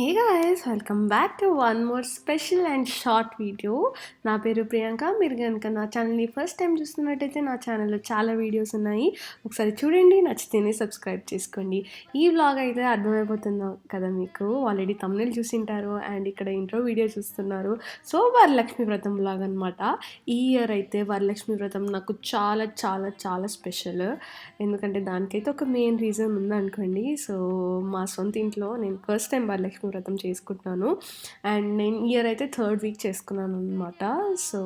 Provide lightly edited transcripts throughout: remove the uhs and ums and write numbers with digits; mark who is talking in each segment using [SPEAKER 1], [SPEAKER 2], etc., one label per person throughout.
[SPEAKER 1] Hey guys, welcome back to one more special and short video. నా పేరు ప్రియాంక. మీరు కనుక నా ఛానల్ని ఫస్ట్ టైం చూస్తున్నట్టయితే నా ఛానల్లో చాలా వీడియోస్ ఉన్నాయి. ఒకసారి చూడండి, నచ్చితేనే సబ్స్క్రైబ్ చేసుకోండి. ఈ వ్లాగ్ అయితే అర్థమైపోతుంది కదా మీకు. ఆల్రెడీ తమ్నెయిల్ చూసింటారు అండ్ ఇక్కడ ఇంట్రో వీడియో చూస్తున్నారు. సో వరలక్ష్మి వ్రతం వ్లాగ్ అనమాట. ఈ ఇయర్ అయితే వరలక్ష్మి వ్రతం నాకు చాలా చాలా చాలా స్పెషల్. ఎందుకంటే దానికైతే ఒక మెయిన్ రీజన్ ఉందనుకోండి. సో మా సొంత ఇంట్లో నేను ఫస్ట్ టైం వరలక్ష్మి వ్రతం చేసుకుంటున్నాను అండ్ నేను ఇయర్ అయితే థర్డ్ వీక్ చేసుకున్నాను అనమాట. సో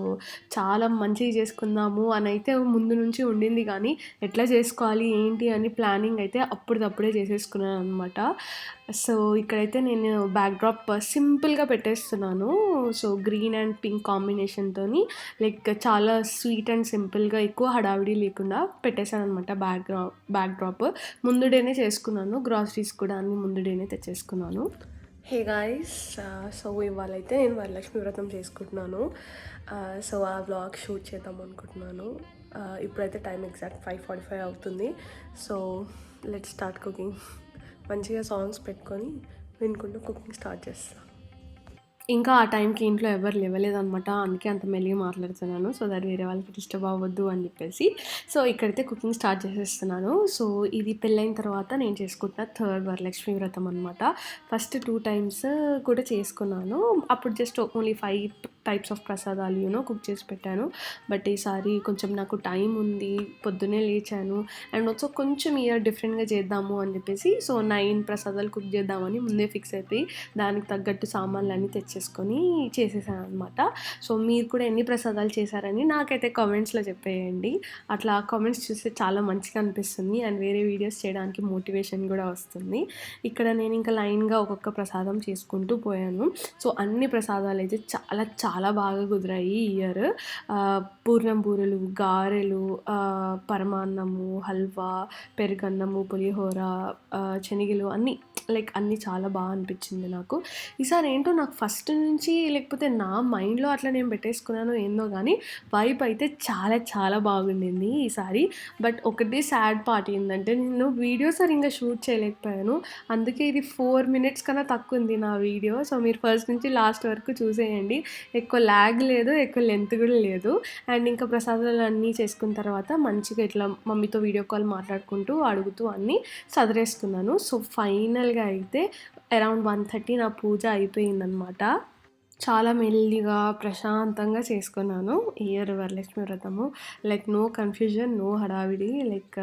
[SPEAKER 1] చాలా మంచిగా చేసుకుందాము అని అయితే ముందు నుంచి ఉండింది, కానీ ఎట్లా చేసుకోవాలి ఏంటి అని ప్లానింగ్ అయితే అప్పటిదప్పుడే చేసేసుకున్నాను అనమాట. సో ఇక్కడైతే నేను బ్యాక్డ్రాప్ సింపుల్గా పెట్టేస్తున్నాను. సో గ్రీన్ అండ్ పింక్ కాంబినేషన్తో లైక్ చాలా స్వీట్ అండ్ సింపుల్గా, ఎక్కువ హడావిడి లేకుండా పెట్టేశాను అనమాట. బ్యాక్డ్రాప్ ముందు డేనే చేసుకున్నాను. గ్రాసరీస్ కూడా అన్ని ముందు డేనే తెచ్చేసుకున్నాను. హే గాయ్స్, సో ఇవాళైతే నేను వరలక్ష్మి వ్రతం చేసుకుంటున్నాను. సో ఆ వ్లాగ్ షూట్ చేద్దాం అనుకుంటున్నాను. ఇప్పుడైతే టైం ఎగ్జాక్ట్ 5:45 అవుతుంది. So let's start cooking. మంచిగా సాంగ్స్ పెట్టుకొని వినుకుంటూ కుకింగ్ స్టార్ట్ చేస్తాను. ఇంకా ఆ టైంకి ఇంట్లో ఎవరు లేవలేదనమాట. అందుకే అంత మెల్లిగా మాట్లాడుతున్నాను, సో దట్ వేరే వాళ్ళకి డిస్టర్బ్ అవ్వద్దు అని చెప్పేసి. సో ఇక్కడైతే కుకింగ్ స్టార్ట్ చేసేస్తున్నాను. సో ఇది పెళ్ళైన తర్వాత నేను చేసుకుంటున్న థర్డ్ వరలక్ష్మి వ్రతం అనమాట. ఫస్ట్ 2 times కూడా చేసుకున్నాను. అప్పుడు జస్ట్ ఓన్లీ 5 types ఆఫ్ ప్రసాదాలు కుక్ చేసి పెట్టాను. బట్ ఈసారి కొంచెం నాకు టైం ఉంది, పొద్దున్నే లేచాను అండ్ ఆల్సో కొంచెం ఇయర్ డిఫరెంట్గా చేద్దాము అని చెప్పేసి సో 9 ప్రసాదాలు కుక్ చేద్దామని ముందే ఫిక్స్ అయిపోయి దానికి తగ్గట్టు సామాన్లు అన్నీ తెచ్చేసుకొని చేసేసాను అనమాట. సో మీరు కూడా ఎన్ని ప్రసాదాలు చేశారని నాకైతే కామెంట్స్లో చెప్పేయండి. అట్లా కామెంట్స్ చూస్తే చాలా మంచిగా అనిపిస్తుంది అండ్ వేరే వీడియోస్ చేయడానికి మోటివేషన్ కూడా వస్తుంది. ఇక్కడ నేను ఇంకా లైన్గా ఒక్కొక్క ప్రసాదం చేసుకుంటూ పోయాను. సో అన్ని ప్రసాదాలు అయితే చాలా చాలా బాగా కుదిరాయి ఈ ఇయర్. పూర్ణం బూరెలు, గారెలు, పరమాన్నము, హల్వా, పెరుగన్నము, పులిహోర, శనగలు అన్నీ చాలా బాగా అనిపించింది నాకు. ఈసారి ఏంటో నాకు ఫస్ట్ నుంచి లేకపోతే నా మైండ్లో అట్లా నేను పెట్టేసుకున్నాను ఏందో, కానీ వైబ్ అయితే చాలా చాలా బాగుండింది ఈసారి. బట్ ఒకటి సాడ్ పార్ట్ ఏంటంటే నేను వీడియో సరిగ్గా షూట్ చేయలేకపోయాను. అందుకే ఇది 4 minutes కన్నా తక్కువ ఉంది నా వీడియో. సో మీరు ఫస్ట్ నుంచి లాస్ట్ వరకు చూసేయండి. ఎక్కువ ల్యాగ్ లేదు, ఎక్కువ లెంత్ కూడా లేదు. అండ్ ఇంకా ప్రసాదాలు అన్నీ చేసుకున్న తర్వాత మంచిగా ఇట్లా మమ్మీతో వీడియో కాల్ మాట్లాడుకుంటూ అడుగుతూ అన్నీ సదిరేసుకున్నాను. సో ఫైనల్గా అయితే అరౌండ్ 1:30 నా పూజ అయిపోయిందనమాట. చాలా మెల్లిగా ప్రశాంతంగా చేసుకున్నాను ఇయర్ వరలక్ష్మి వ్రతము. లైక్ నో కన్ఫ్యూజన్, నో హడావిడి, లైక్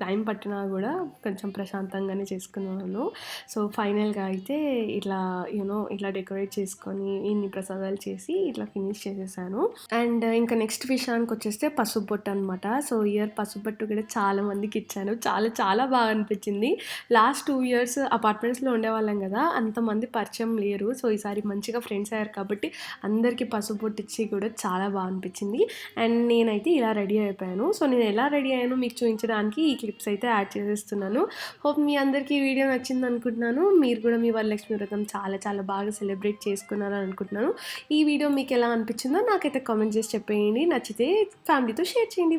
[SPEAKER 1] టైం పట్టినా కూడా కొంచెం ప్రశాంతంగానే చేసుకున్నాను. సో ఫైనల్గా అయితే ఇట్లా ఇట్లా డెకరేట్ చేసుకొని ఇన్ని ప్రసాదాలు చేసి ఇట్లా ఫినిష్ చేసేసాను. అండ్ ఇంకా నెక్స్ట్ విషయానికి వచ్చేస్తే పసుపు బొట్టు అనమాట. సో ఇయర్ పసుపు బొట్టు కూడా చాలా మందికి ఇచ్చాను. చాలా చాలా బాగా అనిపించింది. లాస్ట్ 2 years అపార్ట్మెంట్స్లో ఉండేవాళ్ళం కదా, అంతమంది పరిచయం లేరు. సో ఈసారి మంచిగా ఫ్రెండ్స్ అయ్యారు కాబట్టి అందరికీ పసుపు బొట్టిచ్చి కూడా చాలా బాగా అనిపించింది. అండ్ నేనైతే ఇలా రెడీ అయిపోయాను. సో నేను ఎలా రెడీ అయ్యానో మీకు చూపించడానికి ఈ క్లిప్స్ అయితే యాడ్ చేసేస్తున్నాను. హోప్ మీ అందరికీ ఈ వీడియో నచ్చింది అనుకుంటున్నాను. మీరు కూడా మీ వరలక్ష్మి వ్రతం చాలా చాలా బాగా సెలబ్రేట్ చేసుకున్నారని అనుకుంటున్నాను. ఈ వీడియో మీకు ఎలా అనిపించిందో నాకైతే కామెంట్ చేసి చెప్పేయండి. నచ్చితే ఫ్యామిలీతో షేర్ చేయండి.